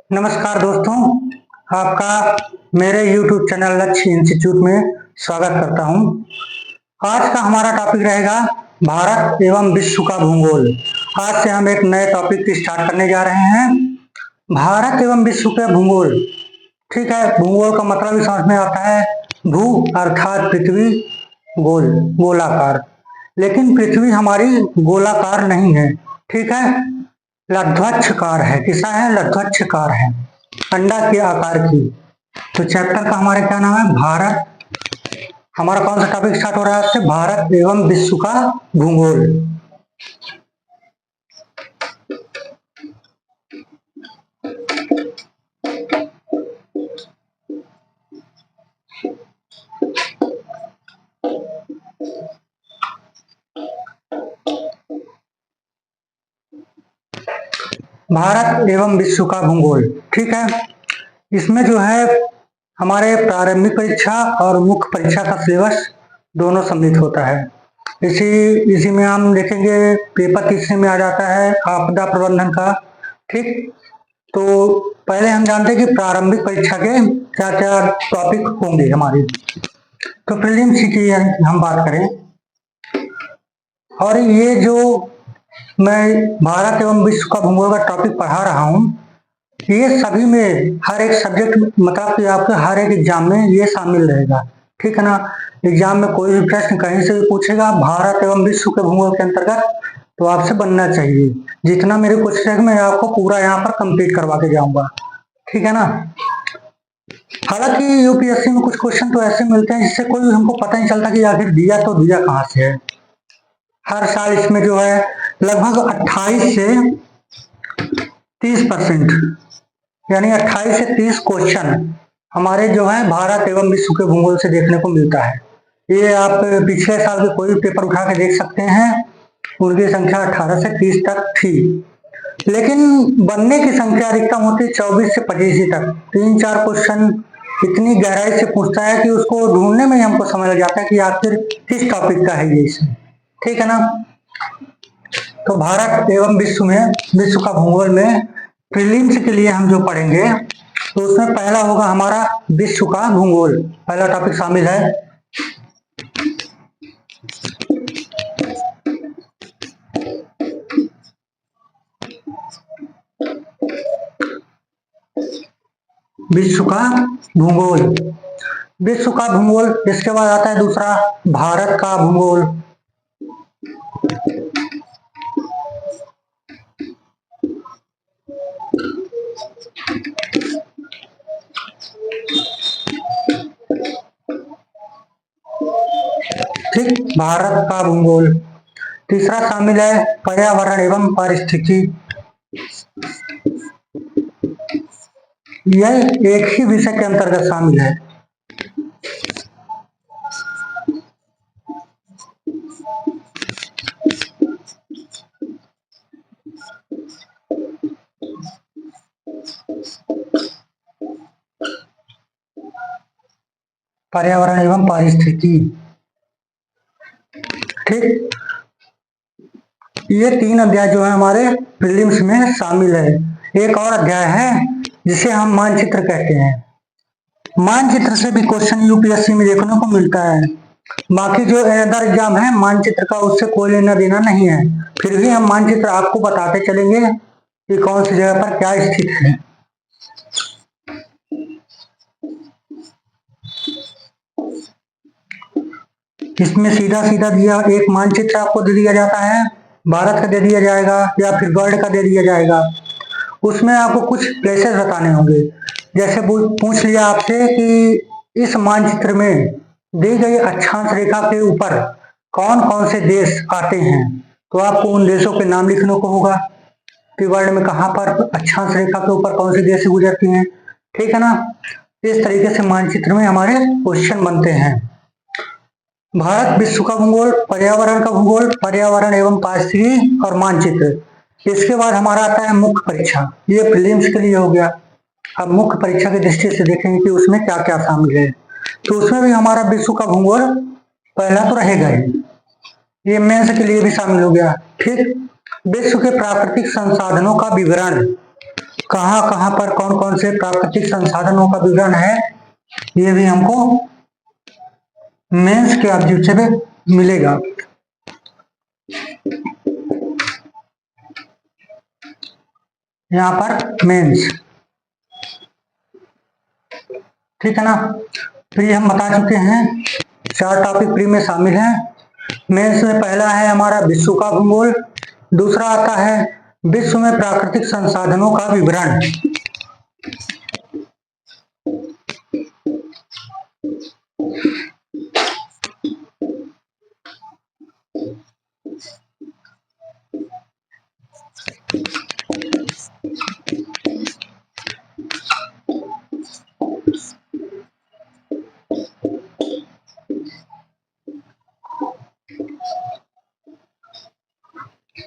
नमस्कार दोस्तों, आपका मेरे YouTube चैनल लक्ष्य इंस्टीट्यूट में स्वागत करता हूं। आज का हमारा टॉपिक रहेगा भारत एवं विश्व का भूगोल। आज से हम एक नए टॉपिक की स्टार्ट करने जा रहे हैं, भारत एवं विश्व का भूगोल। ठीक है, भूगोल का मतलब ही समझ में आता है, भू अर्थात पृथ्वी, गोल गोलाकार। लेकिन पृथ्वी हमारी गोलाकार नहीं है, ठीक है, लब्धवक्षकार है। किसा है? लब्धवक्षकार है, अंडा के आकार की। तो चैप्टर का हमारे क्या नाम है? भारत। हमारा कौन सा टॉपिक स्टार्ट हो रहा है आज से? भारत एवं विश्व का भूगोल। भारत एवं विश्व का भूगोल, ठीक है। इसमें जो है हमारे प्रारंभिक परीक्षा और मुख्य परीक्षा का सिलेबस दोनों सम्मिलित होता है। इसी में हम देखेंगे पेपर तीसरे में आ जाता है आपदा प्रबंधन का। ठीक, तो पहले हम जानते हैं कि प्रारंभिक परीक्षा के क्या क्या टॉपिक होंगे हमारे। तो प्रीलिम्स की हम बात करें, और ये जो मैं भारत एवं विश्व का भूगोल का टॉपिक पढ़ा रहा हूँ, ये सभी में हर एक सब्जेक्ट मतलब कि आपके हर एक एग्जाम में ये शामिल रहेगा, ठीक है ना। एग्जाम में कोई भी प्रश्न कहीं से भी पूछेगा भारत एवं विश्व के भूगोल के अंतर्गत, तो आपसे बनना चाहिए। जितना मेरे कोशिश है मैं आपको पूरा यहाँ पर कंप्लीट करवा के जाऊंगा, ठीक है ना। हालांकि यूपीएससी में कुछ क्वेश्चन तो ऐसे मिलते हैं जिससे कोई हमको पता नहीं चलता कि आखिर दिया तो दिया कहाँ से है। हर साल इसमें जो है लगभग 28 से 30%, यानी 28 से 30 क्वेश्चन हमारे जो है भारत एवं विश्व के भूगोल से देखने को मिलता है। ये आप पिछले साल के कोई भी पेपर उठा के देख सकते हैं, उनकी संख्या 18 से 30 तक थी। लेकिन बनने की संख्या अधिकतम होती है 24 से 25 तक। 3-4 क्वेश्चन इतनी गहराई से पूछता है कि उसको ढूंढने में हमको समझ लग जाता है कि आखिर किस टॉपिक का है ये इसमें, ठीक है ना। तो भारत एवं विश्व में, विश्व का भूगोल में प्रीलिम्स के लिए हम जो पढ़ेंगे, तो उसमें पहला होगा हमारा विश्व का भूगोल। पहला टॉपिक शामिल है विश्व का भूगोल। विश्व का भूगोल, इसके बाद आता है दूसरा भारत का भूगोल। ठीक, भारत का भूगोल। तीसरा शामिल है पर्यावरण एवं पारिस्थितिकी। यह एक ही विषय के अंतर्गत शामिल है। पर्यावरण एवं पारिस्थितिकी, ठीक। ये 3 अध्याय जो है हमारे प्रीलिम्स में शामिल है। एक और अध्याय है जिसे हम मानचित्र कहते हैं। मानचित्र से भी क्वेश्चन यूपीएससी में देखने को मिलता है। बाकी जो अदर एग्जाम है मानचित्र का उससे कोई लेना देना नहीं है, फिर भी हम मानचित्र आपको बताते चलेंगे कि कौन सी जगह पर क्या स्थित है। इसमें सीधा सीधा दिया एक मानचित्र आपको दे दिया जाता है, भारत का दे दिया जाएगा या फिर वर्ल्ड का दे दिया जाएगा। उसमें आपको कुछ प्लेसेस बताने होंगे। जैसे पूछ लिया आपसे कि इस मानचित्र में दी गई अक्षांश रेखा के ऊपर कौन कौन से देश आते हैं, तो आपको उन देशों के नाम लिखने को होगा कि वर्ल्ड में कहाँ पर अक्षांश रेखा के ऊपर कौन से देश गुजरती हैं, ठीक है ना। इस तरीके से मानचित्र में हमारे क्वेश्चन बनते हैं। भारत विश्व का भूगोल, पर्यावरण का भूगोल, पर्यावरण एवं पारिस्थितिकी और मानचित्र। इसके बाद हमारा आता है मुख्य परीक्षा। ये प्रीलिम्स के लिए हो गया। अब मुख्य परीक्षा की दृष्टि से देखेंगे कि उसमें क्या क्या शामिल है। तो उसमें भी हमारा विश्व का भूगोल पहला तो रहेगा ही, ये मेंस के लिए भी शामिल हो गया। फिर विश्व के प्राकृतिक संसाधनों का विवरण, कहाँ कहाँ पर कौन कौन से प्राकृतिक संसाधनों का विवरण है, ये भी हमको मेंस के ऑब्जेक्टिव में मिलेगा। यहाँ पर मेंस, ठीक है ना। फिर हम बता चुके हैं 4 टॉपिक प्री में शामिल हैं। मेंस में पहला है हमारा विश्व का भूगोल, दूसरा आता है विश्व में प्राकृतिक संसाधनों का विवरण,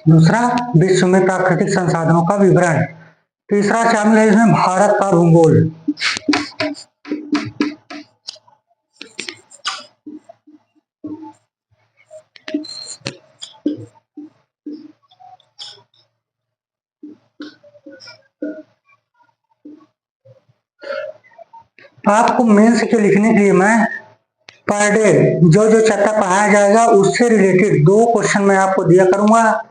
दूसरा विश्व में प्राकृतिक संसाधनों का विवरण, तीसरा शामिल है इसमें भारत का भूगोल, आपको मेंस के लिखने के लिए मैं पर डे जो जो चैप्टर पढ़ाया जाएगा उससे रिलेटेड 2 क्वेश्चन मैं आपको दिया करूंगा,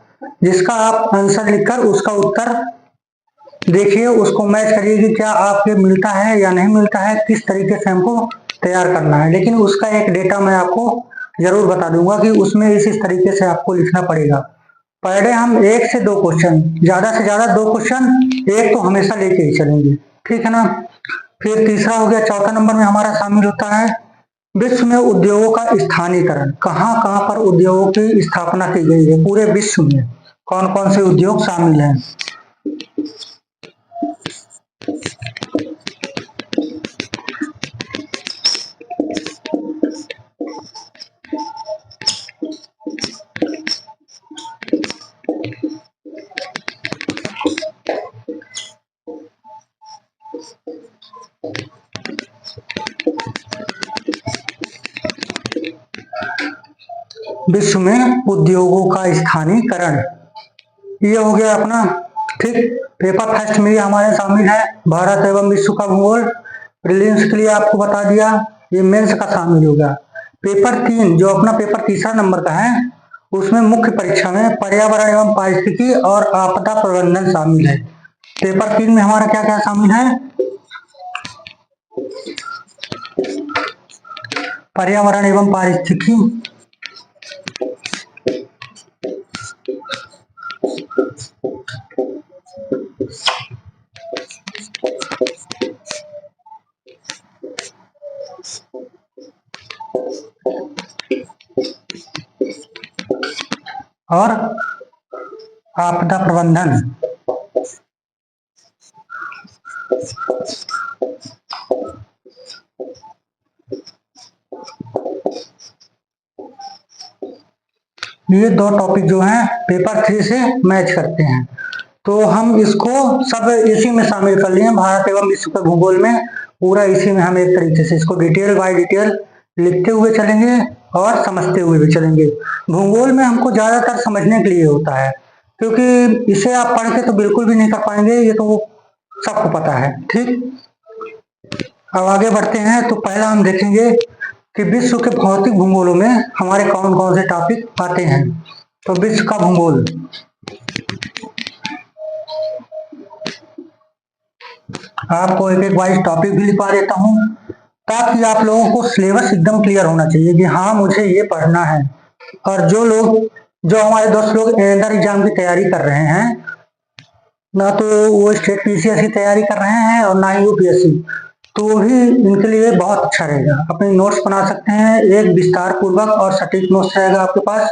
जिसका आप आंसर लिखकर उसका उत्तर देखिए, उसको मैच करिए कि क्या आपके मिलता है या नहीं मिलता है, किस तरीके से हमको तैयार करना है। लेकिन उसका एक डेटा मैं आपको जरूर बता दूंगा कि उसमें इस तरीके से आपको लिखना पड़ेगा। पर डे हम 1 से 2 क्वेश्चन, ज्यादा से ज्यादा 2 क्वेश्चन, एक तो हमेशा लेके ही चलेंगे, ठीक है ना। फिर तीसरा हो गया, चौथा नंबर में हमारा शामिल होता है विश्व में उद्योगों का स्थानीयकरण, कहाँ कहाँ पर उद्योगों की स्थापना की गई है, पूरे विश्व में कौन कौन से उद्योग शामिल हैं। विश्व में उद्योगों का स्थानीयकरण, ये हो गया अपना, ठीक। पेपर फर्स्ट में हमारे शामिल है भारत एवं विश्व का भूगोल, प्रीलिम्स के लिए आपको बता दिया, ये मेंस का शामिल होगा। पेपर 3 जो अपना पेपर तीसरा नंबर का है, उसमें मुख्य परीक्षा में पर्यावरण एवं पारिस्थितिकी और आपदा प्रबंधन शामिल है। पेपर 3 में हमारा क्या क्या शामिल है, पर्यावरण एवं पारिस्थितिकी, और आपदा प्रबंधन। ये 2 टॉपिक जो हैं पेपर 3 से मैच करते हैं, तो हम इसको सब इसी में शामिल कर लिए, भारत एवं विश्व के भूगोल में पूरा इसी में हम एक तरीके से इसको डिटेल बाय डिटेल लिखते हुए चलेंगे और समझते हुए भी चलेंगे। भूगोल में हमको ज्यादातर समझने के लिए होता है, क्योंकि इसे आप पढ़ के तो बिल्कुल भी नहीं कर पाएंगे, ये तो सबको पता है, ठीक। अब आगे बढ़ते हैं, तो पहला हम देखेंगे कि विश्व के भौतिक भूगोलों में हमारे कौन कौन से टॉपिक आते हैं। तो विश्व का भूगोल, आपको एक एक वाइज टॉपिक भी लिखवा देता हूँ, ताकि आप लोगों को सिलेबस एकदम क्लियर होना चाहिए कि हाँ मुझे ये पढ़ना है। और जो हमारे दोस्त लोग एंडर एग्जाम की तैयारी कर रहे हैं, ना तो वो स्टेट पीसीएस की तैयारी कर रहे हैं और ना ही यूपीएससी, तो भी इनके लिए बहुत अच्छा रहेगा। अपने नोट्स बना सकते हैं, एक विस्तार पूर्वक और सटीक नोट्स रहेगा आपके पास,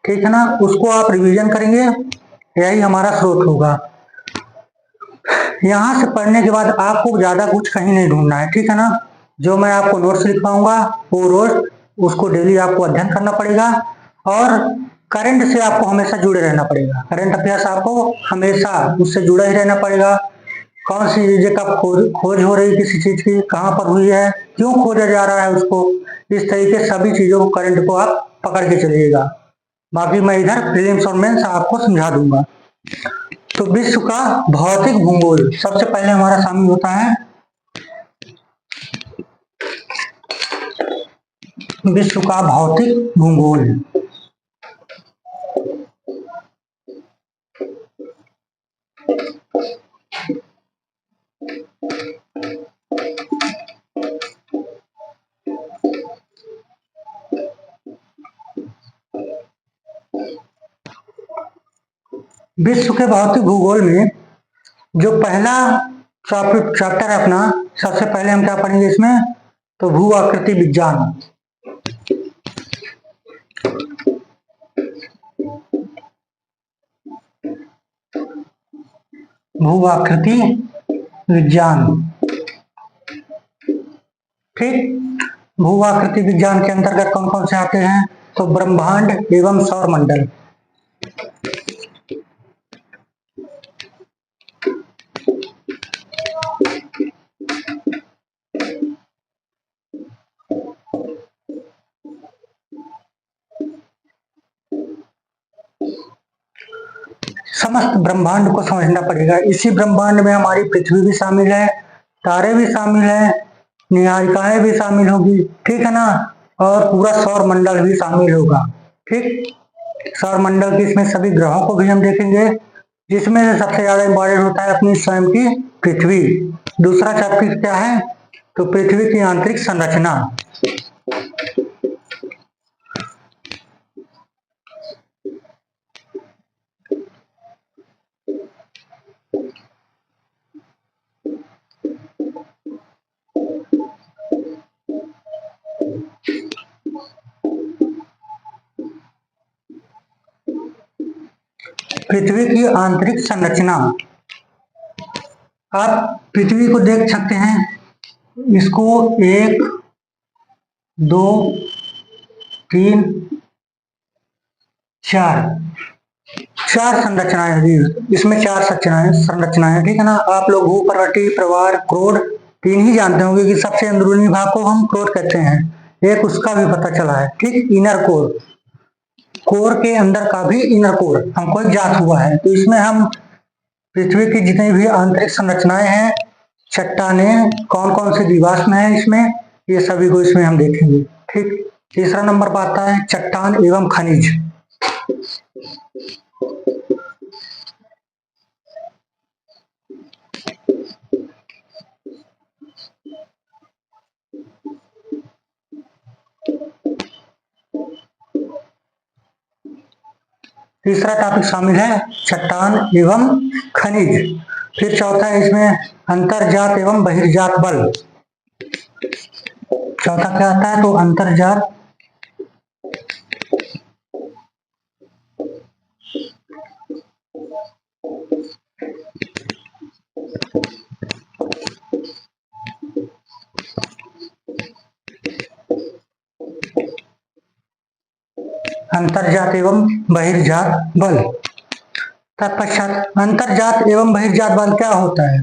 ठीक है ना। उसको आप रिवीजन करेंगे, यही हमारा स्रोत होगा। यहाँ से पढ़ने के बाद आपको ज्यादा कुछ कहीं नहीं ढूंढना है, ठीक है ना। जो मैं आपको नोट्स लिखवाऊंगा वो रोज उसको डेली आपको अध्ययन करना पड़ेगा, और करंट से आपको हमेशा जुड़े रहना पड़ेगा। करंट अफेयर्स आपको हमेशा उससे जुड़े ही रहना पड़ेगा। कौन सी चीजें कब खोज हो रही, किसी चीज की कहाँ पर हुई है, क्यों खोजा जा रहा है उसको, इस तरीके सभी चीजों को करंट को आप पकड़ के चलिएगा। बाकी मैं इधर प्रीलिम्स और मेंस आपको समझा दूंगा। तो विश्व का भौतिक भूगोल सबसे पहले हमारा शामिल होता है विश्व का भौतिक भूगोल। विश्व के भौतिक भूगोल में जो पहला चैप्टर है अपना, सबसे पहले हम क्या पढ़ेंगे इसमें, तो भू आकृति विज्ञान। भू आकृति विज्ञान, ठीक। भू आकृति विज्ञान के अंतर्गत कौन कौन से आते हैं, तो ब्रह्मांड एवं सौर मंडल। समस्त ब्रह्मांड को समझना पड़ेगा। इसी ब्रह्मांड में हमारी पृथ्वी भी शामिल है, तारे भी शामिल है, न्यायिकाएं भी शामिल होगी, ठीक है ना, और पूरा सौर मंडल भी शामिल होगा, ठीक। सौर मंडल के इसमें सभी ग्रहों को भी हम देखेंगे, जिसमें से सबसे ज्यादा इंपॉर्टेंट होता है अपनी स्वयं की पृथ्वी। दूसरा चैप्टर क्या है, तो पृथ्वी की आंतरिक संरचना। पृथ्वी की आंतरिक संरचना, आप पृथ्वी को देख सकते हैं, इसको 1 2 3 4 संरचनाएं दी, इसमें 4 संरचनाएं, ठीक है ना। आप लोग भूपर्वतीय, प्रवार, क्रोड 3 ही जानते होंगे कि सबसे अंदरूनी भाग को हम क्रोड कहते हैं, एक उसका भी पता चला है, ठीक। इनर कोर, कोर के अंदर का भी इनर कोर हमको ज्ञात हुआ है। तो इसमें हम पृथ्वी की जितनी भी आंतरिक संरचनाएं हैं, चट्टानें कौन कौन से जीवाश्म है इसमें, ये सभी को इसमें हम देखेंगे, ठीक। तीसरा नंबर पर आता है चट्टान एवं खनिज। तीसरा टॉपिक शामिल है चट्टान एवं खनिज। फिर चौथा है इसमें अंतर्जात एवं बहिर्जात बल। चौथा क्या आता है, तो अंतर्जात अंतर्जात एवं बहिर्जात बल। तत्पश्चात अंतर्जात एवं बहिर्जात बल क्या होता है,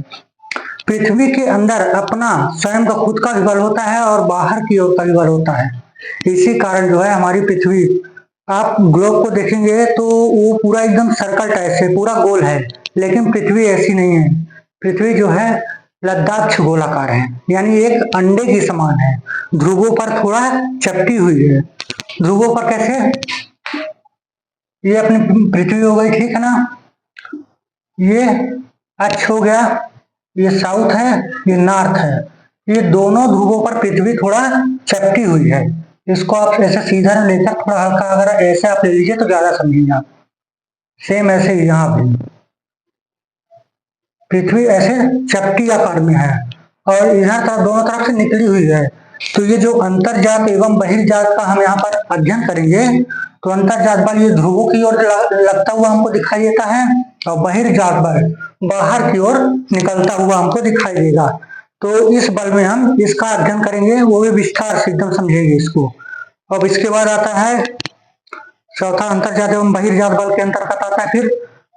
पृथ्वी के अंदर अपना स्वयं का खुद का भी बल होता है और बाहर की ओर का भी बल होता है। इसी कारण जो है हमारी पृथ्वी, आप ग्लोब को देखेंगे तो वो पूरा एकदम सर्कल टाइप से पूरा गोल है, लेकिन पृथ्वी ऐसी नहीं है। पृथ्वी जो है लद्दाख गोलाकार है, यानी एक अंडे के समान है। ध्रुवों पर थोड़ा चपटी हुई है। ध्रुवों पर कैसे, ये अपनी पृथ्वी हो गई, ठीक है ना, ये अक्ष हो गया, ये साउथ है, ये नॉर्थ है। ये दोनों ध्रुवों पर पृथ्वी थोड़ा चपटी हुई है। इसको आप ऐसे सीधा न लेकर थोड़ा हल्का, अगर ऐसे आप ले लीजिए तो ज्यादा समझेंगे आप। सेम ऐसे ही यहाँ भी पृथ्वी ऐसे चपटी आकार में है और इधर तरफ दोनों तरफ से निकली हुई है। तो ये जो अंतर्जात एवं बहिर्जात का हम यहाँ पर अध्ययन करेंगे, तो अंतर्जात बल ये ध्रुवों की ओर लगता हुआ हमको दिखाई देता है और बहिर्जात बल बाहर की ओर निकलता हुआ हमको दिखाई देगा। तो इस बल में हम इसका अध्ययन करेंगे, वो भी विस्तार से एकदम समझेंगे इसको। अब इसके बाद आता है चौथा अंतर्जात एवं बहिर्जात बल के अंतर्गत आता है फिर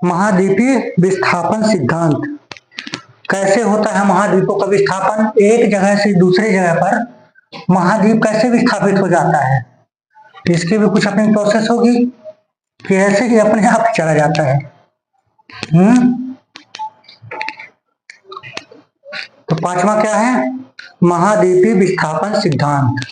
महाद्वीपीय विस्थापन सिद्धांत। कैसे होता है महाद्वीपों का विस्थापन, एक जगह से दूसरे जगह पर महाद्वीप कैसे विस्थापित हो जाता है, इसकी भी कुछ अपनी प्रोसेस होगी कि ऐसे ही अपने आप चला जाता है। हम्म तो पांचवा क्या है? महाद्वीपीय विस्थापन सिद्धांत।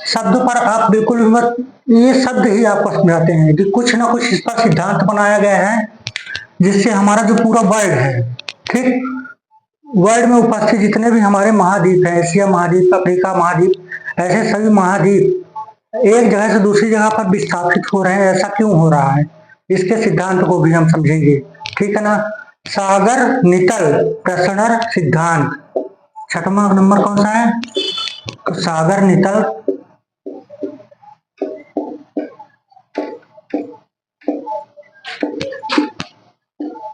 शब्द पर आप बिल्कुल भी मत, ये शब्द ही आपको समझाते हैं कि कुछ ना कुछ इस पर सिद्धांत बनाया गया है जिससे हमारा जो पूरा वर्ल्ड है, ठीक, वर्ल्ड में उपस्थित जितने भी हमारे महाद्वीप हैं, एशिया महाद्वीप, अफ्रीका महाद्वीप, ऐसे सभी महाद्वीप एक जगह से दूसरी जगह पर विस्थापित हो रहे हैं। ऐसा क्यों हो रहा है, इसके सिद्धांत को भी हम समझेंगे, ठीक है ना। सागर नितल प्रसरण सिद्धांत, छठवां नंबर कौन सा है? तो सागर नितल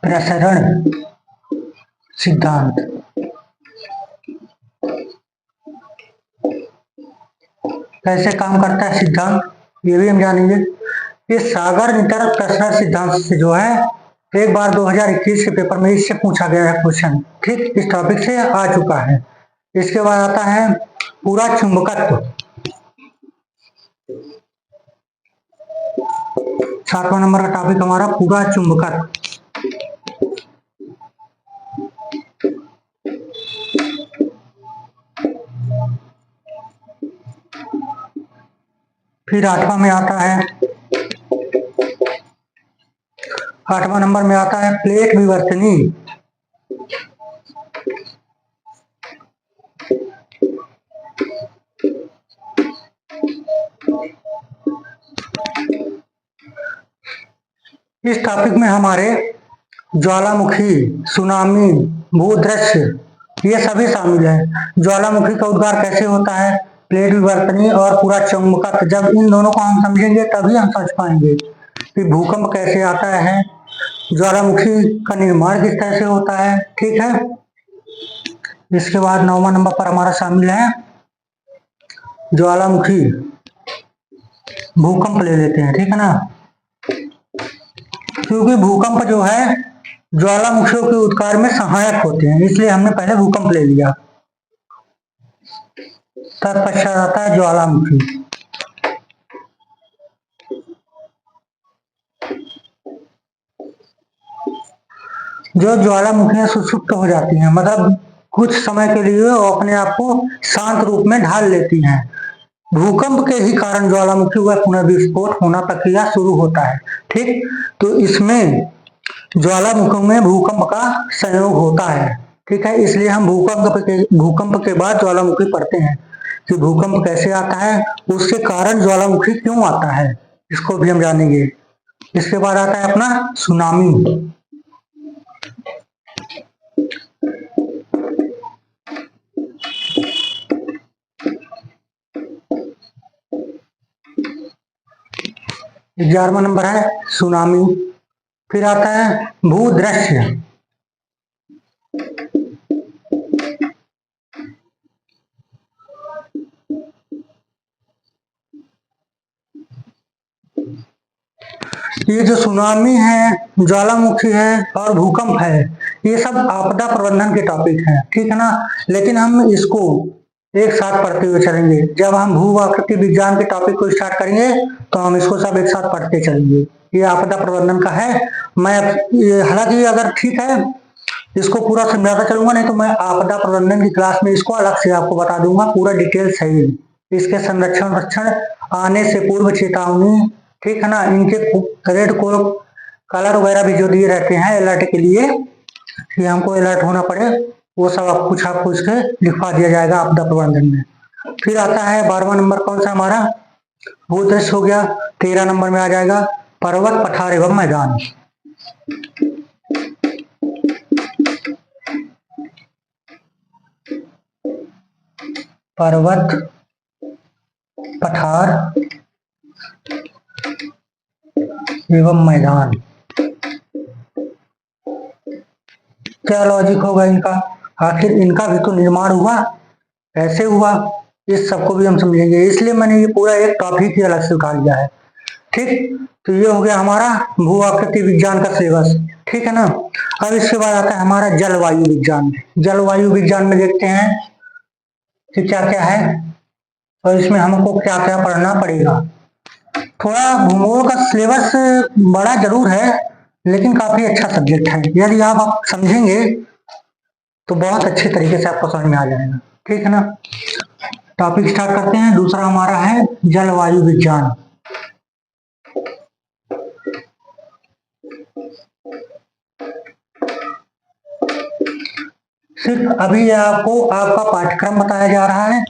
प्रसरण सिद्धांत। कैसे काम करता है सिद्धांत, ये भी हम जानेंगे। इस सागर नितर प्रसरण सिद्धांत से जो है एक बार 2021 के पेपर में इससे पूछा गया है क्वेश्चन, ठीक, इस टॉपिक से आ चुका है। इसके बाद आता है पूरा चुंबकत्व, 7वां नंबर का टॉपिक हमारा पूरा चुंबकत्व। फिर 8वां में आता है, 8वां नंबर में आता है प्लेट विवर्तनी। इस टॉपिक में हमारे ज्वालामुखी, सुनामी, भूदृश्य, ये सभी शामिल है। ज्वालामुखी का उद्गार कैसे होता है, प्लेट विवर्तनी और पूरा चुंबकत्व, जब इन दोनों को हम समझेंगे तभी हम समझ पाएंगे कि भूकंप कैसे आता है, ज्वालामुखी का निर्माण किस तरह से होता है, ठीक है। इसके बाद 9वां नंबर पर हमारा शामिल है ज्वालामुखी, भूकंप ले लेते हैं, ठीक है ना। क्योंकि भूकंप जो है ज्वालामुखियों के उद्गार में सहायक होते हैं, इसलिए हमने पहले भूकंप ले लिया। तत्पश्चात आता है ज्वालामुखी। जो ज्वालामुखियां सुषुप्त हो जाती हैं, मतलब कुछ समय के लिए वो अपने आप को शांत रूप में ढाल लेती हैं, भूकंप के ही कारण ज्वालामुखी व पुनर्विस्फोट होना प्रक्रिया शुरू होता है, ठीक। तो इसमें ज्वालामुखी में भूकंप का संयोग होता है, ठीक है। इसलिए हम भूकंप के बाद ज्वालामुखी पढ़ते हैं कि भूकंप कैसे आता है, उसके कारण ज्वालामुखी क्यों आता है, इसको भी हम जानेंगे। इसके बाद आता है अपना सुनामी। ग्यारहवां नंबर है सुनामी। फिर आता है भूदृश्य। ये जो सुनामी है, ज्वालामुखी है और भूकंप है, ये सब आपदा प्रबंधन के टॉपिक हैं, ठीक है ना। लेकिन हम इसको एक साथ पढ़ते हुए चलेंगे। जब हम भू आकृति विज्ञान के टॉपिक को स्टार्ट करेंगे तो हम इसको सब एक साथ पढ़ते चलेंगे। ये आपदा प्रबंधन का है। मैं हालांकि अगर ठीक है इसको पूरा समझाता चलूंगा, नहीं तो मैं आपदा प्रबंधन की क्लास में इसको अलग से आपको बता दूंगा, पूरा डिटेल सही, इसके संरक्षण रक्षण, आने से पूर्व चेतावनी, ठीक है ना, इनके रेड को कलर वगैरह भी जो दिए रहते हैं अलर्ट के लिए कि हमको अलर्ट होना पड़े, वो सब कुछ आपको इसके लिखवा दिया जाएगा आपदा प्रबंधन में। फिर आता है 12वां नंबर कौन सा हमारा, भूदृश्य हो गया। 13 नंबर में आ जाएगा पर्वत, पठार एवं मैदान। पर्वत, पठार एवं मैदान, क्या लॉजिक होगा इनका, आखिर इनका भी तो निर्माण हुआ, कैसे हुआ, इस सबको भी हम समझेंगे। इसलिए मैंने ये पूरा एक टॉपिक ही अलग से उठा लिया है। ठीक, तो ये हो गया हमारा भू आकृति विज्ञान का सिलेबस। ठीक है ना। अब इसके बाद आता है हमारा जलवायु विज्ञान। जलवायु विज्ञान में देखते हैं कि क्या क्या है और इसमें हमको क्या क्या पढ़ना पड़ेगा। थोड़ा भूगोल का सिलेबस बड़ा जरूर है, लेकिन काफी अच्छा सब्जेक्ट है। यदि आप समझेंगे तो बहुत अच्छे तरीके से आपको समझ में आ जाएगा। ठीक है ना। टॉपिक स्टार्ट करते हैं। दूसरा हमारा है जलवायु विज्ञान। सिर्फ अभी आपको आपका पाठ्यक्रम बताया जा रहा है।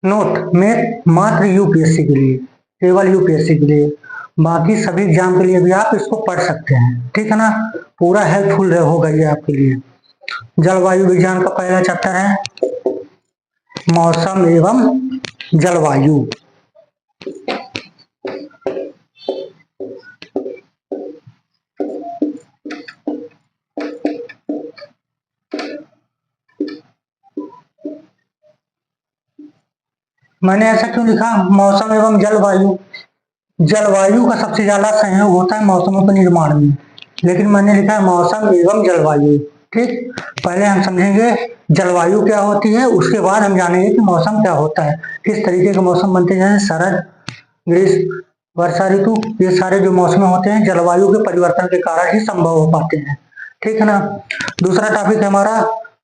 नोट में मात्र यूपीएससी के लिए, केवल यूपीएससी के लिए, बाकी सभी एग्जाम के लिए भी आप इसको पढ़ सकते हैं। ठीक है ना। पूरा हेल्पफुल होगा ये आपके लिए। जलवायु विज्ञान का पहला चैप्टर है मौसम एवं जलवायु। मैंने ऐसा क्यों लिखा मौसम एवं जलवायु? जलवायु का सबसे ज्यादा सहयोग होता है मौसमों के निर्माण में, लेकिन मैंने लिखा है मौसम एवं जलवायु। ठीक, पहले हम समझेंगे जलवायु क्या होती है, उसके बाद हम जानेंगे कि मौसम क्या होता है, किस तरीके के मौसम बनते हैं, शरद, ग्रीष्म, वर्षा ऋतु। ये सारे जो मौसम होते हैं जलवायु के परिवर्तन के कारण ही संभव हो पाते हैं। ठीक है ना। दूसरा टॉपिक है हमारा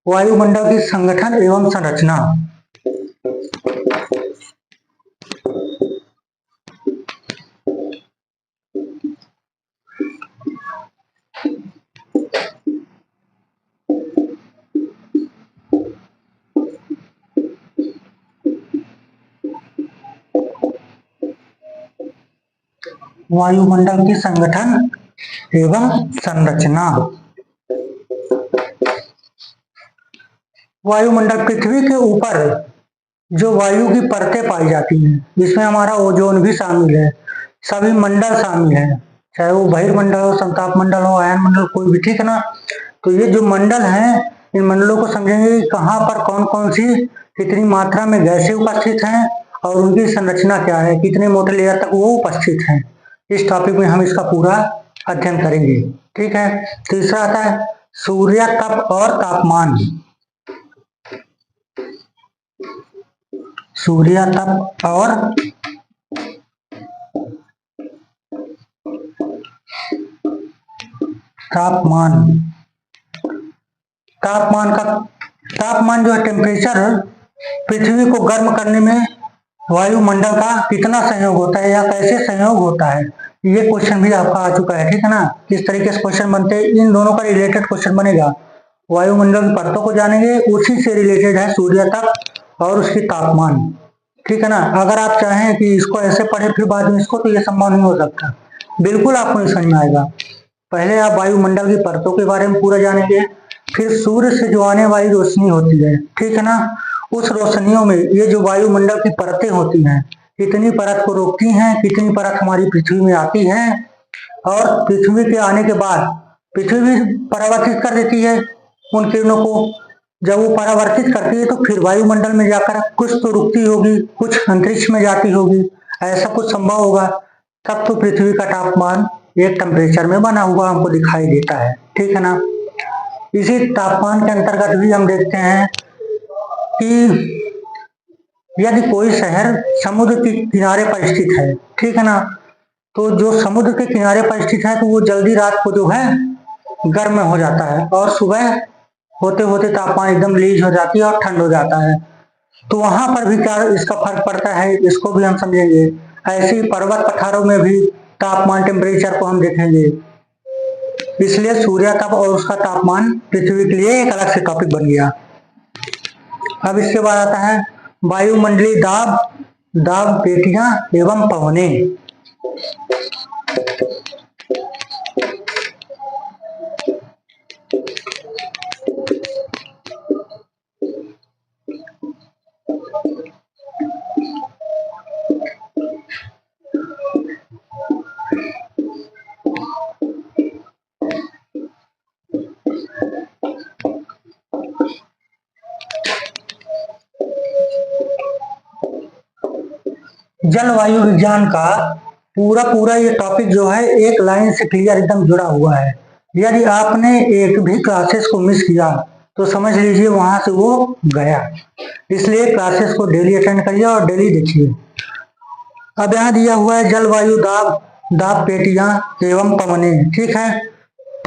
वायुमंडल की संगठन एवं संरचना। वायुमंडल की संगठन एवं संरचना। वायुमंडल पृथ्वी के ऊपर जो वायु की परतें पाई जाती हैं, इसमें हमारा ओजोन भी शामिल है, सभी मंडल शामिल है, चाहे वो बहिर्मंडल हो, संताप मंडल हो, आयन मंडल, कोई भी। ठीक है ना। तो ये जो मंडल हैं, इन मंडलों को समझेंगे कि कहाँ पर कौन कौन सी कितनी मात्रा में गैसें उपस्थित हैं और उनकी संरचना क्या है, कितने मोटे लेयर तक वो उपस्थित हैं। इस टॉपिक में हम इसका पूरा अध्ययन करेंगे। ठीक है। तीसरा आता है सूर्य तप और तापमान। सूर्य तप और तापमान। तापमान जो है टेम्परेचर, पृथ्वी को गर्म करने में वायुमंडल का कितना सहयोग होता है या कैसे सहयोग होता है, ये क्वेश्चन भी आपका आ चुका है। ठीक है ना। किस तरीके से क्वेश्चन बनते हैं, इन दोनों का रिलेटेड क्वेश्चन बनेगा। वायुमंडल की परतों को जानेंगे, उसी से रिलेटेड है सूर्य तप और उसकी तापमान। ठीक है ना। अगर आप चाहें कि इसको ऐसे पढ़े फिर बाद में इसको, तो ये संभव नहीं हो सकता, बिल्कुल आपको नहीं समझ में आएगा। पहले आप वायुमंडल की परतों के बारे में पूरा जानेंगे, फिर सूर्य से जो आने वाली रोशनी होती है, ठीक है ना, उस रोशनियों में ये जो वायुमंडल की परतें होती हैं, कितनी परत को रोकती हैं, कितनी परत हमारी पृथ्वी में आती है, और पृथ्वी के आने के बाद पृथ्वी भी परावर्तित कर देती है उन किरणों को। जब वो परावर्तित करती है तो फिर वायुमंडल में जाकर कुछ तो रुकती होगी, कुछ अंतरिक्ष में जाती होगी, ऐसा कुछ संभव होगा, तब तो पृथ्वी का तापमान एक टेम्परेचर में बना हुआ हमको दिखाई देता है। ठीक है ना। इसी तापमान के अंतर्गत भी हम देखते हैं कि यदि कोई शहर समुद्र के किनारे पर स्थित है, ठीक है ना, तो जो समुद्र के किनारे पर स्थित है तो वो जल्दी रात को जो है गर्म हो जाता है और सुबह होते होते तापमान एकदम रिलीज हो जाती है और ठंड हो जाता है। तो वहां पर भी क्या इसका फर्क पड़ता है, इसको भी हम समझेंगे। ऐसे ही पर्वत पठारों में भी तापमान टेम्परेचर को हम देखेंगे। इसलिए सूर्य तप और उसका तापमान पृथ्वी के लिए एक अलग से टॉपिक बन गया। अब इसके बाद आता है वायुमंडलीय दाब, दाब पेटियां एवं पवने। जलवायु विज्ञान का पूरा पूरा ये टॉपिक जो है एक लाइन से क्लियर एकदम जुड़ा हुआ है। यदि आपने एक भी क्लासेस को मिस किया तो समझ लीजिए वहां से वो गया। इसलिए क्लासेस को डेली अटेंड करिए और डेली देखिए। अब यहाँ दिया हुआ है जलवायु दाब, दाब पेटियां एवं पवने। ठीक है,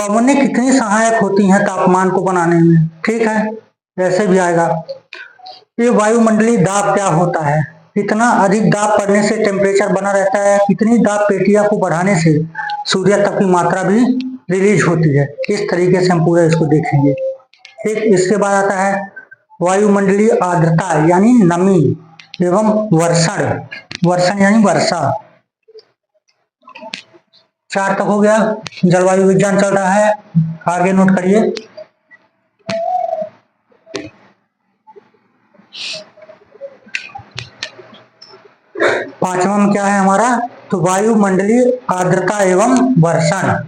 पवने कितनी सहायक होती हैं तापमान को बनाने में। ठीक है, ऐसे भी आएगा। ये वायुमंडलीय दाब क्या होता है, कितना अधिक दाब पड़ने से टेम्परेचर बना रहता है, कितनी दाब पेटियां को बढ़ाने से सूर्य तप की मात्रा भी रिलीज होती है। इस तरीके से हम पूरा इसको देखेंगे। ठीक, इसके बाद आता है वायुमंडलीय आर्द्रता यानी नमी एवं वर्षण। वर्षण यानी वर्षा। 4 तक हो गया। जलवायु विज्ञान चल रहा है, आगे नोट करिए। 5वां में क्या है हमारा, तो वायुमंडलीय आर्द्रता एवं वर्षण।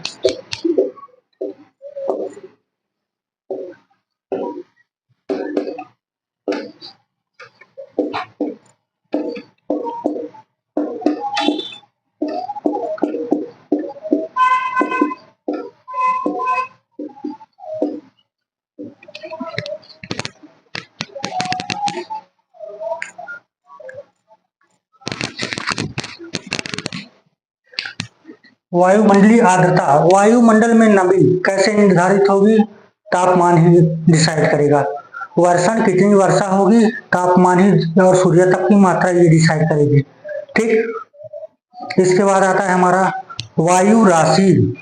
वायुमंडलीय आर्द्रता, वायुमंडल में नमी कैसे निर्धारित होगी, तापमान ही डिसाइड करेगा। वर्षण, कितनी वर्षा होगी, तापमान ही और सूर्य तप की मात्रा ये डिसाइड करेगी। ठीक, इसके बाद आता है हमारा वायु राशि।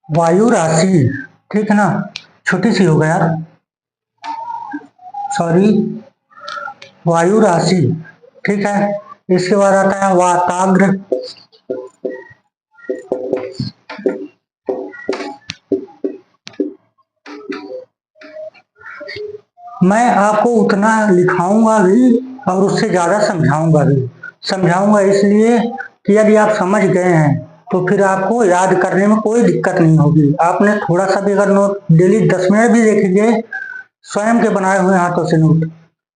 वायु राशि, ठीक है ना, छोटी सी हो गया, सॉरी, वायु राशि। ठीक है, इसके बाद आता है वाताग्र। मैं आपको उतना लिखाऊंगा भी और उससे ज्यादा समझाऊंगा भी। समझाऊंगा इसलिए कि यदि आप समझ गए हैं तो फिर आपको याद करने में कोई दिक्कत नहीं होगी। आपने थोड़ा सा भी अगर नोट डेली 10 मिनट भी देखेंगे स्वयं के बनाए हुए हाथों से नोट,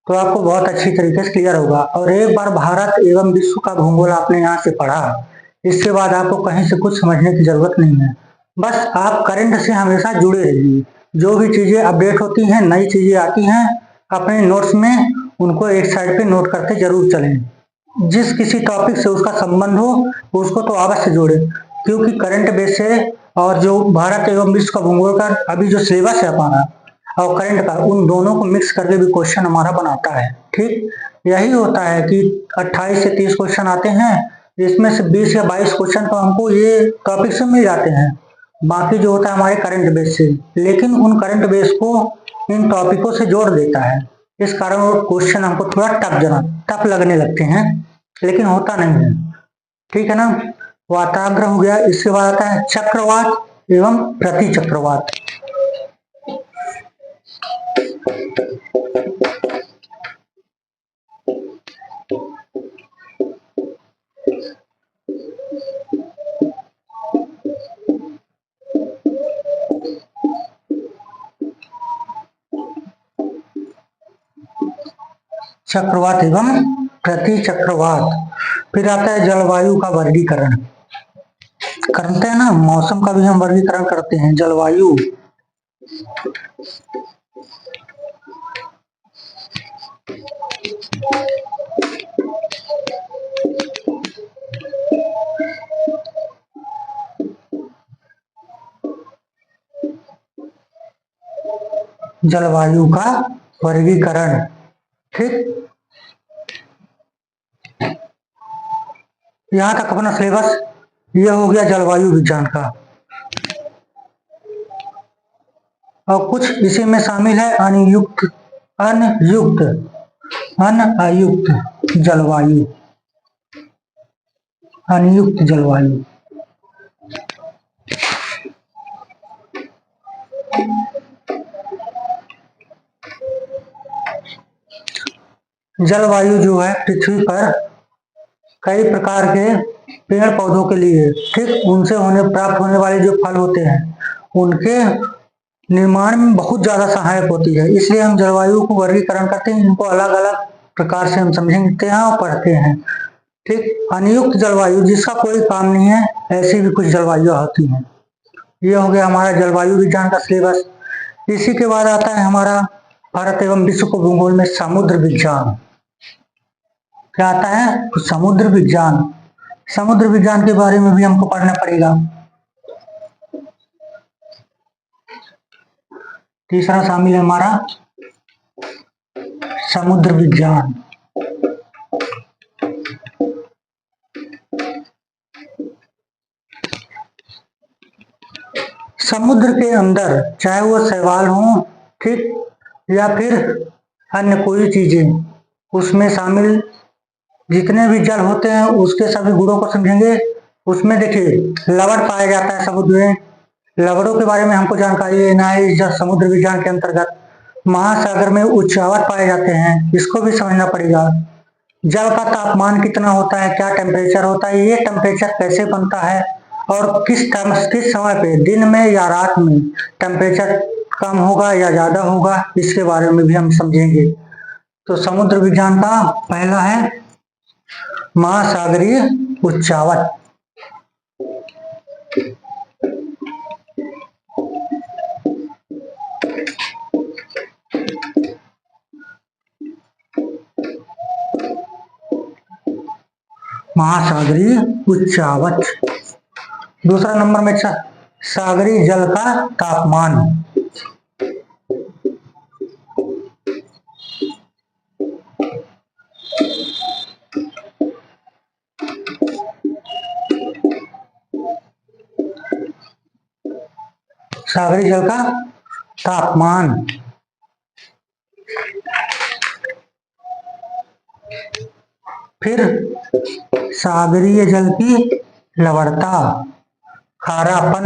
तो आपको बहुत अच्छी तरीके से क्लियर होगा। और एक बार भारत एवं विश्व का भूगोल आपने यहाँ से पढ़ा, इसके बाद आपको कहीं से कुछ समझने की जरूरत नहीं है। बस आप करंट से हमेशा जुड़े रहिए। जो भी चीजें अपडेट होती हैं, नई चीजें आती हैं, अपने नोट्स में उनको एक साइड पे नोट करके जरूर चलें। जिस किसी टॉपिक से उसका संबंध हो उसको तो अवश्य जोड़े, क्योंकि करंट बेस से और जो भारत एवं विश्व का भूगोल का अभी जो सिलेबस है हमारा और करंट का, उन दोनों को मिक्स करके भी क्वेश्चन हमारा बनाता है। ठीक, यही होता है कि 28 से 30 क्वेश्चन आते हैं, इसमें से 20 या 22 क्वेश्चन तो हमको ये टॉपिक से मिल जाते हैं, बाकी जो होता है हमारे करंट बेस से। लेकिन उन करंट बेस को इन टॉपिकों से जोड़ देता है, इस कारण वो क्वेश्चन हमको थोड़ा टफ लगने लगते हैं, लेकिन होता नहीं है। ठीक है ना, वाताग्र हो गया। इसके बाद आता है चक्रवात एवं प्रति चक्रवात। चक्रवात एवं प्रति चक्रवात। फिर आता है जलवायु का वर्गीकरण। करते हैं ना, मौसम का भी हम वर्गीकरण करते हैं। जलवायु, जलवायु का वर्गीकरण। ठीक, यहां तक अपना सिलेबस ये हो गया जलवायु विज्ञान का। और कुछ इसी में शामिल है अनयुक्त, अनयुक्त, अनयुक्त जलवायु, अनयुक्त जलवायु। जलवायु जो है पृथ्वी पर कई प्रकार के पेड़ पौधों के लिए, ठीक, उनसे प्राप्त होने वाले जो फल होते हैं उनके निर्माण में बहुत ज्यादा सहायक होती है। इसलिए हम जलवायु को वर्गीकरण करते हैं, इनको अलग अलग प्रकार से हम समझते हैं और पढ़ते हैं। ठीक, अनियुक्त जलवायु जिसका कोई काम नहीं है, ऐसी भी कुछ जलवायु होती हैं। ये हो गया हमारा जलवायु विज्ञान का सिलेबस। इसी के बाद आता है हमारा भारत एवं विश्व को भूगोल में समुद्र विज्ञान। क्या आता है? तो समुद्र विज्ञान। समुद्र विज्ञान के बारे में भी हमको पढ़ना पड़ेगा। तीसरा शामिल है हमारा समुद्र विज्ञान। समुद्र के अंदर चाहे वो शैवाल हो, ठीक, या फिर अन्य कोई चीजें, उसमें शामिल जितने भी जल होते हैं उसके सभी गुणों को समझेंगे। उसमें देखिए लवण पाया जाता है समुद्र में। लवणों के बारे में हमको जानकारी लेना है इस समुद्र विज्ञान के अंतर्गत। महासागर में उच्चावत पाए जाते हैं, इसको भी समझना पड़ेगा। जल का तापमान कितना होता है, क्या टेम्परेचर होता है, ये टेम्परेचर कैसे बनता है और किस समय पे, दिन में या रात में टेम्परेचर कम होगा या ज्यादा होगा, इसके बारे में भी हम समझेंगे। तो समुद्र विज्ञान का पहला है महासागरीय उच्चावत। महासागरीय उच्चावच। दूसरा नंबर में सागरीय जल का तापमान। सागरीय जल का तापमान। फिर सागरीय जल की लवणता, खारापन।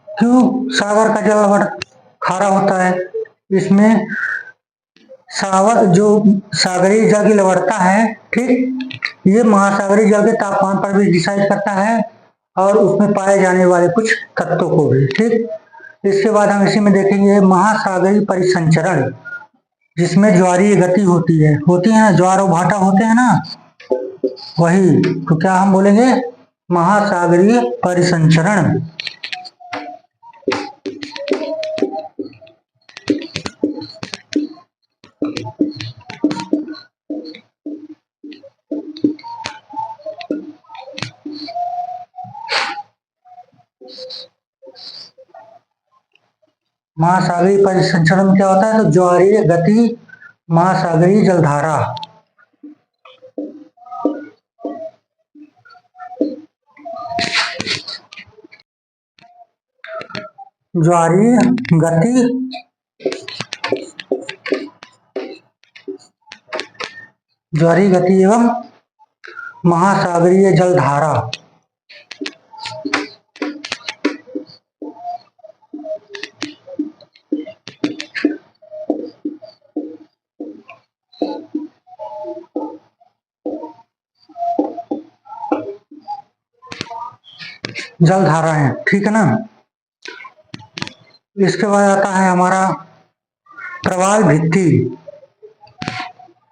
क्यों सागर का जल लवण खारा होता है? इसमें जो सागरीय जल की लवणता है, ठीक, ये महासागरीय जल के तापमान पर भी डिसाइड करता है और उसमें पाए जाने वाले कुछ तत्वों को भी। ठीक, इसके बाद हम इसी में देखेंगे महासागरीय परिसंचरण, जिसमें ज्वारीय गति होती है ना, ज्वार और भाटा होते हैं ना, वही। तो क्या हम बोलेंगे? महासागरीय परिसंचरण। महासागरीय परिसंचरण में क्या होता है? तो ज्वारीय गति, महासागरीय जलधारा। ज्वारीय गति, ज्वारीय गति एवं महासागरीय जलधारा। जलधाराएं, ठीक है ना। इसके बाद आता है हमारा प्रवाल भित्ति।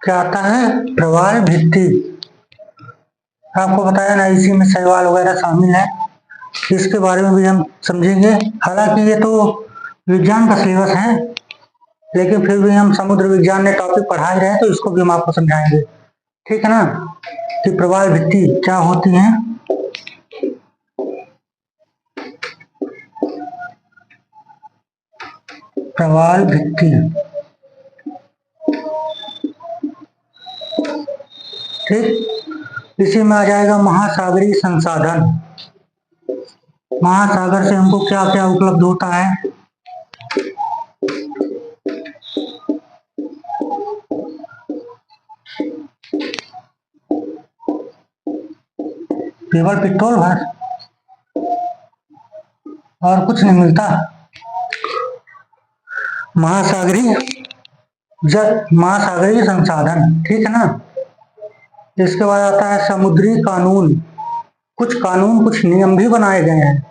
क्या आता है? प्रवाल भित्ति। आपको बताया ना, इसी में शैवाल वगैरह शामिल है, इसके बारे में भी हम समझेंगे। हालांकि ये तो विज्ञान का सिलेबस है, लेकिन फिर भी हम समुद्र विज्ञान ने टॉपिक पढ़ा ही रहे हैं तो इसको भी हम आपको समझाएंगे, ठीक है ना। कि प्रवाल भित्ति क्या होती है। प्रवाल भित्ति, ठीक। इसी में आ जाएगा महासागरीय संसाधन। महासागर से हमको क्या क्या उपलब्ध होता है? केवल पेट्रोल भर और कुछ नहीं मिलता। महासागरीय महासागरीय संसाधन, ठीक है ना। इसके बाद आता है समुद्री कानून। कुछ कानून, कुछ नियम भी बनाए गए हैं।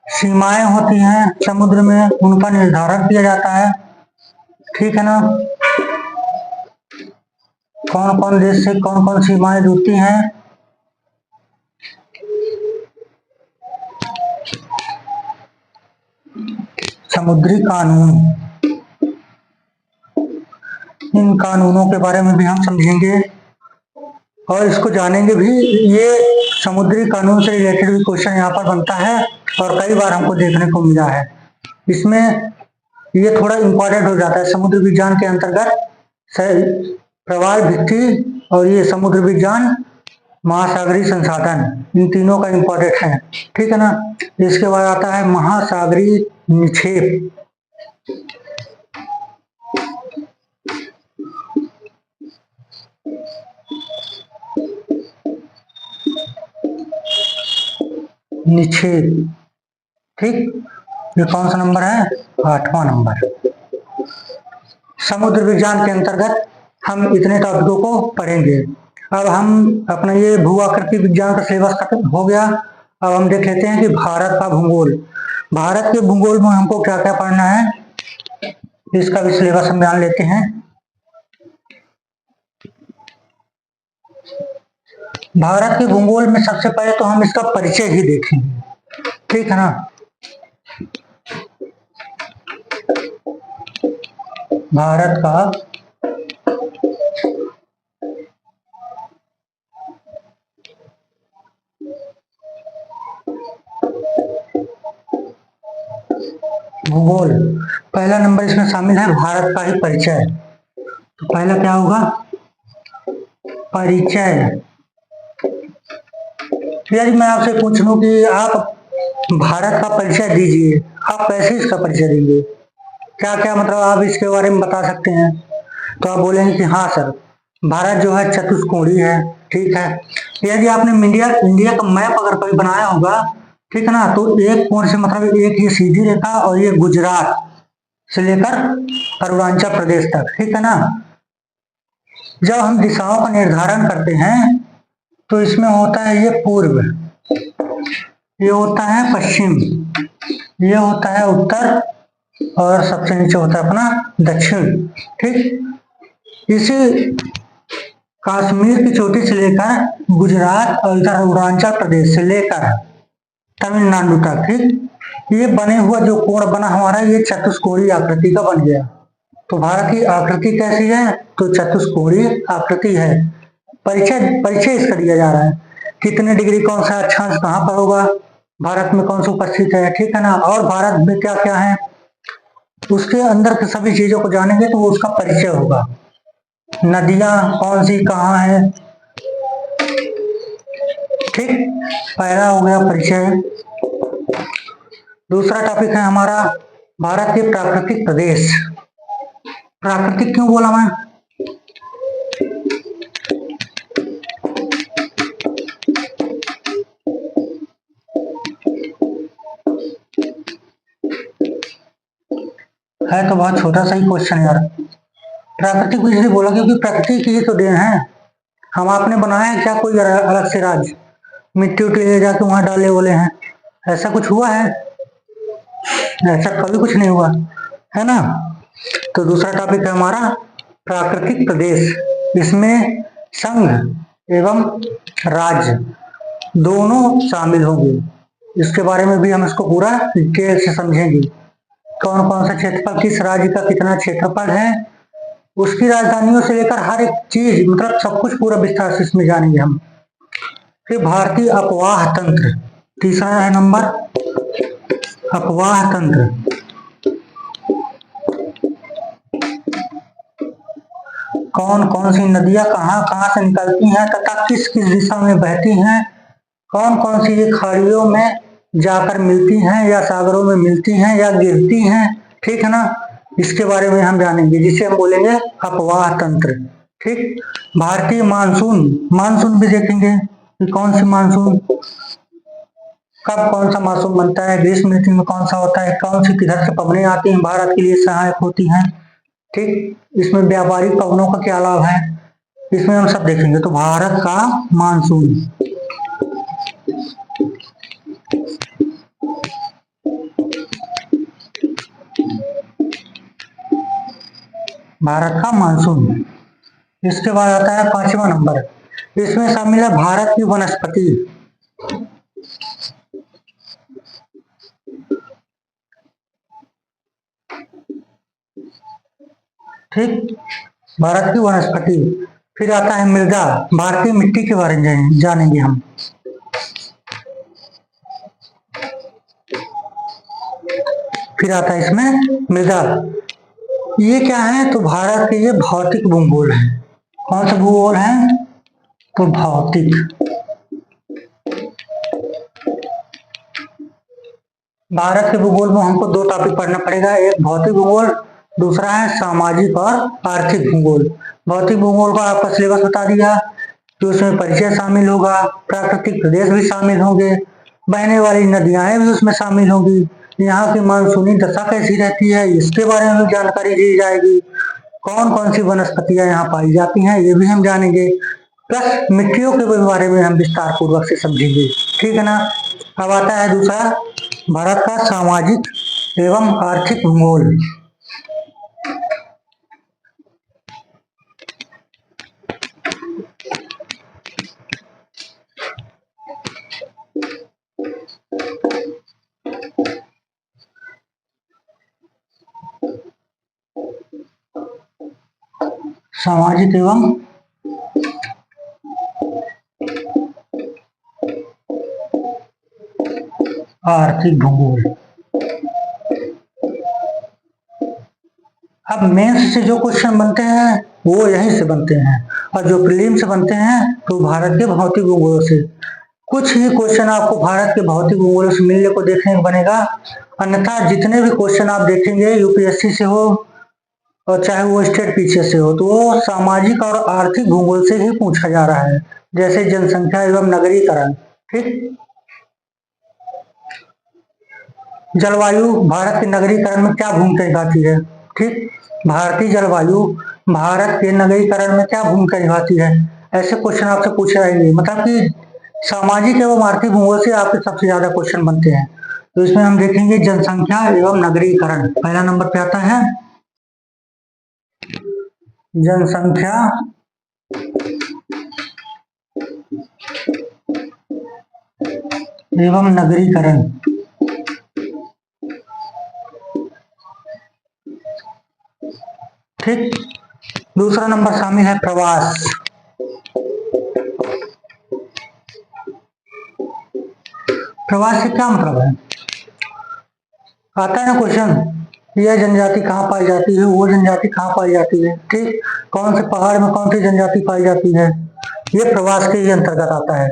सीमाएं होती हैं समुद्र में, उनका निर्धारण किया जाता है, ठीक है ना। कौन कौन देश से कौन कौन सीमाएं जुड़ती हैं। समुद्री कानून, इन कानूनों के बारे में भी हम समझेंगे और इसको जानेंगे भी। ये समुद्री कानून से रिलेटेड भी क्वेश्चन यहाँ पर बनता है और कई बार हमको देखने को मिला है। इसमें ये थोड़ा इंपॉर्टेंट हो जाता है समुद्र विज्ञान के अंतर्गत। प्रवाल भित्ति और ये समुद्र विज्ञान, महासागरीय संसाधन, इन तीनों का इंपॉर्टेंट है, ठीक है ना। इसके बाद आता है महासागरीय निक्षेप। निक्षेप, ठीक। ये कौन सा नंबर है? 8वां नंबर। समुद्र विज्ञान के अंतर्गत हम इतने टॉपिकों को पढ़ेंगे। अब हम अपना ये भू आकृति विज्ञान का सिलेबस खत्म हो गया। अब हम देख लेते हैं कि भारत का भूगोल। भारत के भूगोल में हमको क्या क्या पढ़ना है, इसका भी सिलेबस हम जान लेते हैं। भारत के भूगोल में सबसे पहले तो हम इसका परिचय ही देखेंगे, ठीक है ना। भारत का भूगोल, पहला नंबर इसमें शामिल है भारत का ही परिचय। तो पहला क्या होगा? परिचय। यदि मैं आपसे पूछ लूं कि आप भारत का परिचय दीजिए, आप कैसे इसका परिचय देंगे? क्या क्या मतलब आप इसके बारे में बता सकते हैं? तो आप बोलेंगे कि हाँ सर, भारत जो है चतुष्कोणीय है, ठीक है। यदि आपने इंडिया का मैप अगर कभी बनाया होगा, ठीक है ना, तो एक कोण से मतलब एक ये सीधी रेखा और ये गुजरात से लेकर अरुणाचल प्रदेश तक, ठीक है ना। जब हम दिशाओं का निर्धारण करते हैं तो इसमें होता है ये पूर्व, ये होता है पश्चिम, ये होता है उत्तर और सबसे नीचे होता है अपना दक्षिण, ठीक। इसी कश्मीर की चोटी से लेकर गुजरात और इधर अरुणाचल प्रदेश से लेकर तमिलनाडु तक, ठीक, ये बने हुआ जो कोण बना हमारा, ये चतुष्कोणीय आकृति का बन गया। तो भारत की आकृति कैसी है? तो चतुष्कोणीय आकृति है। परिचय इसका दिया जा रहा है, कितने डिग्री कौन सा अक्षांश कहाँ पर होगा, भारत में कौन सा उपस्थित है, ठीक है ना। और भारत में क्या क्या है, उसके अंदर के सभी चीजों को जानेंगे तो उसका परिचय होगा। नदियां कौन सी कहाँ है, ठीक। पहला हो गया परिचय। दूसरा टॉपिक है हमारा भारत के प्राकृतिक प्रदेश। प्राकृतिक क्यों बोला मैं? है तो बहुत छोटा सा ही क्वेश्चन यार। प्राकृतिक इसलिए बोला क्योंकि प्रकृति की ही तो देन है। हम आपने बनाया है क्या कोई अलग से राज्य, मिट्टी उट्टी ले जाके वहां डाले बोले हैं, ऐसा कुछ हुआ है? ऐसा कभी कुछ नहीं हुआ है ना। तो दूसरा टॉपिक है हमारा प्राकृतिक प्रदेश। इसमें संघ एवं राज्य दोनों शामिल होंगे। इसके बारे में भी हम इसको पूरा डिटेल से समझेंगे। कौन कौन सा क्षेत्रफल, किस राज्य का कितना क्षेत्रफल है, उसकी राजधानियों से लेकर हर एक चीज, मतलब सब कुछ पूरा विस्तार से इसमें जानेंगे हम। फिर भारतीय अपवाह तंत्र, तीसरा है नंबर अपवाह तंत्र। कौन कौन सी नदियां कहाँ कहाँ से निकलती हैं तथा किस किस दिशा में बहती हैं, कौन कौन सी ये खाड़ियों में जाकर मिलती हैं या सागरों में मिलती हैं या गिरती हैं, ठीक है ना। इसके बारे में हम जानेंगे, जिसे हम बोलेंगे अपवाह तंत्र, ठीक। भारतीय मानसून, मानसून भी देखेंगे कि कौन सी मानसून, कब कौन सा मानसून बनता है, ग्रीष्म ऋतु में कौन सा होता है, कौन सी किधर से पवनें आती हैं भारत के लिए सहायक होती हैं, ठीक, इसमें व्यापारिक पवनों का क्या लाभ है, इसमें हम सब देखेंगे। तो भारत का मानसून, भारत का मानसून। इसके बाद आता है 5वां नंबर, इसमें शामिल है भारत की वनस्पति। ठीक, भारत की वनस्पति। फिर आता है मृदा, भारतीय मिट्टी के बारे में जानेंगे हम। फिर आता है इसमें मृदा, ये क्या है, तो भारत के ये भौतिक भूगोल है। कौन सा भूगोल है, तो भौतिक। भारत के भूगोल में हमको दो टॉपिक पढ़ना पड़ेगा, एक भौतिक भूगोल, दूसरा है सामाजिक और आर्थिक भूगोल। भौतिक भूगोल का आपका सिलेबस बता दिया, तो उसमें परिचय शामिल होगा, प्राकृतिक प्रदेश भी शामिल होंगे, बहने वाली नदियां भी उसमें शामिल होंगी, यहाँ की मानसूनी दशा कैसी रहती है इसके बारे में जानकारी दी जाएगी, कौन कौन सी वनस्पतियां यहाँ पाई जाती हैं ये भी हम जानेंगे, प्लस मिट्टियों के बारे में हम विस्तार पूर्वक से समझेंगे। ठीक है ना। अब आता है दूसरा, भारत का सामाजिक एवं आर्थिक भूगोल। सामाजिक एवं आर्थिक भूगोल। अब मेंस से जो क्वेश्चन बनते हैं वो यहीं से बनते हैं, और जो प्रीलिम से बनते हैं तो भारत के भौतिक भूगोल से। कुछ ही क्वेश्चन आपको भारत के भौतिक भूगोल से मिलने को देखने को बनेगा, अन्यथा जितने भी क्वेश्चन आप देखेंगे यूपीएससी से हो और चाहे वो स्टेट पीछे से हो, तो वो सामाजिक और आर्थिक भूगोल से ही पूछा जा रहा है, जैसे जनसंख्या एवं नगरीकरण। ठीक, जलवायु भारत के नगरीकरण में क्या भूमिका निभाती है। ठीक, भारतीय जलवायु भारत के नगरीकरण में क्या भूमिका निभाती है, ऐसे क्वेश्चन आपसे पूछे जाएंगे। मतलब कि सामाजिक एवं आर्थिक भूगोल से आपके सबसे ज्यादा क्वेश्चन बनते हैं। तो इसमें हम देखेंगे जनसंख्या एवं नगरीकरण, पहला नंबर पे आता है जनसंख्या एवं नगरीकरण। ठीक, दूसरा नंबर शामिल है प्रवास। प्रवास से क्या मतलब है, आता है ना क्वेश्चन, यह जनजाति कहाँ पाई जाती है, वो जनजाति कहाँ पाई जाती है। ठीक, कौन से पहाड़ में कौन सी जनजाति पाई जाती है, ये प्रवास के ही अंतर्गत आता है,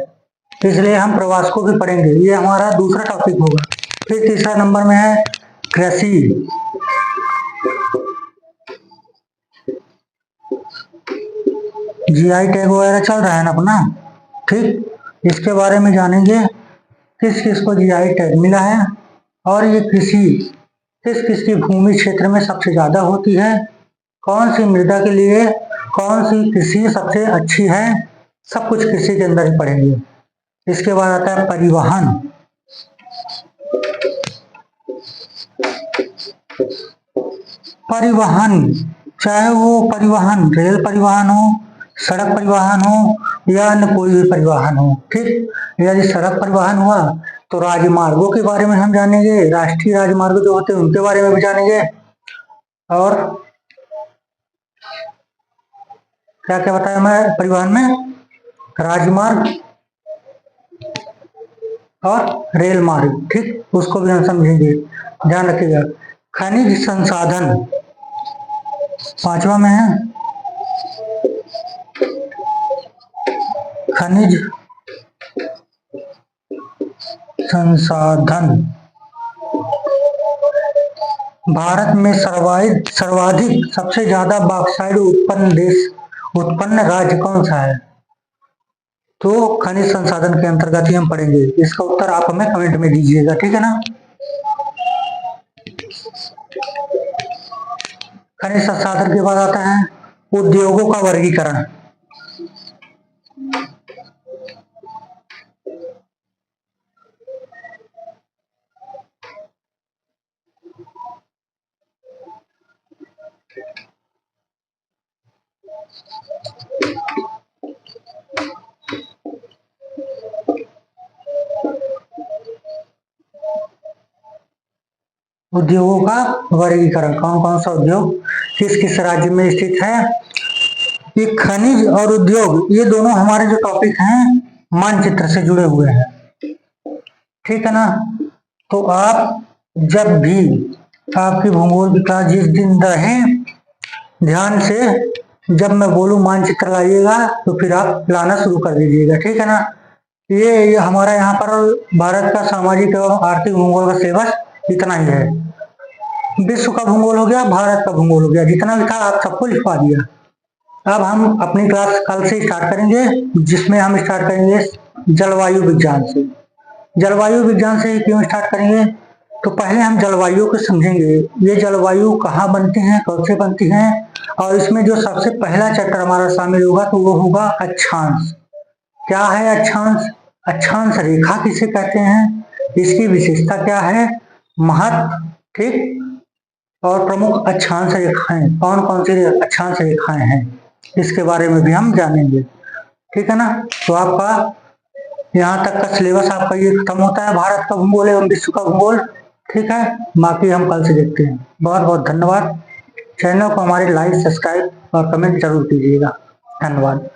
इसलिए हम प्रवास को भी पढ़ेंगे, ये हमारा दूसरा टॉपिक होगा। फिर तीसरा नंबर में है कृषि। जीआई टैग वगैरह चल रहा है ना अपना। ठीक, इसके बारे में जानेंगे, किस किस को जीआई टैग मिला है, और ये कृषि किस किस की भूमि क्षेत्र में सबसे ज्यादा होती है, कौन सी मृदा के लिए कौन सी कृषि सबसे अच्छी है, सब कुछ कृषि के अंदर ही पढ़ेंगे। इसके बाद आता है परिवहन। परिवहन, चाहे वो परिवहन रेल परिवहन हो, सड़क परिवहन हो, या अन्य कोई भी परिवहन हो। ठीक, यदि सड़क परिवहन हुआ तो राजमार्गों के बारे में हम जानेंगे, राष्ट्रीय राजमार्ग जो होते हैं उनके बारे में भी जानेंगे, और क्या क्या बताया मैं परिवहन में, राजमार्ग और रेल मार्ग। ठीक, उसको भी हम समझेंगे, ध्यान रखिएगा। खनिज संसाधन पांचवा में है, खनिज संसाधन। भारत में सर्वाधिक सबसे ज्यादा बॉक्साइट उत्पन्न राज्य कौन सा है, तो खनिज संसाधन के अंतर्गत ही हम पढ़ेंगे। इसका उत्तर आप हमें कमेंट में दीजिएगा, ठीक है ना। खनिज संसाधन के बाद आता है उद्योगों का वर्गीकरण। उद्योगों का वर्गीकरण, कौन कौन सा उद्योग किस किस राज्य में स्थित है। ये खनिज और उद्योग, ये दोनों हमारे जो टॉपिक हैं मानचित्र से जुड़े हुए हैं, ठीक है ना। तो आप जब भी आपकी भूगोल की क्लास जिस दिन रहे, ध्यान से जब मैं बोलूं मानचित्र लाइएगा तो फिर आप लाना शुरू कर दीजिएगा, ठीक है ना। ये हमारा यहाँ पर भारत का सामाजिक एवं आर्थिक भूगोल का सिलेबस इतना ही है। विश्व का भूगोल हो गया, भारत का भूगोल हो गया, जितना भी था आप सबको लिखवा दिया। अब हम अपनी क्लास कल से स्टार्ट करेंगे, जिसमें हम स्टार्ट करेंगे जलवायु विज्ञान से। जलवायु विज्ञान से क्यों स्टार्ट करेंगे, तो पहले हम जलवायु को समझेंगे। ये जलवायु कहाँ बनती हैं, कैसे बनती हैं, और इसमें जो सबसे पहला चैप्टर हमारा शामिल होगा तो वो होगा अक्षांश। क्या है अक्षांश, अक्षांश रेखा किसे कहते हैं, इसकी विशेषता क्या है, महत्व, ठीक, और प्रमुख अक्षांश रेखाएं, कौन कौन सी अक्षांश रेखाएं हैं, इसके बारे में भी हम जानेंगे, ठीक है ना। तो आपका यहाँ तक का सिलेबस आपका ये खत्म होता है, भारत का भूगोल एवं विश्व का भूगोल, ठीक है। बाकी हम कल से देखते हैं। बहुत बहुत धन्यवाद। चैनल को हमारे लाइक, सब्सक्राइब और कमेंट जरूर कीजिएगा। धन्यवाद।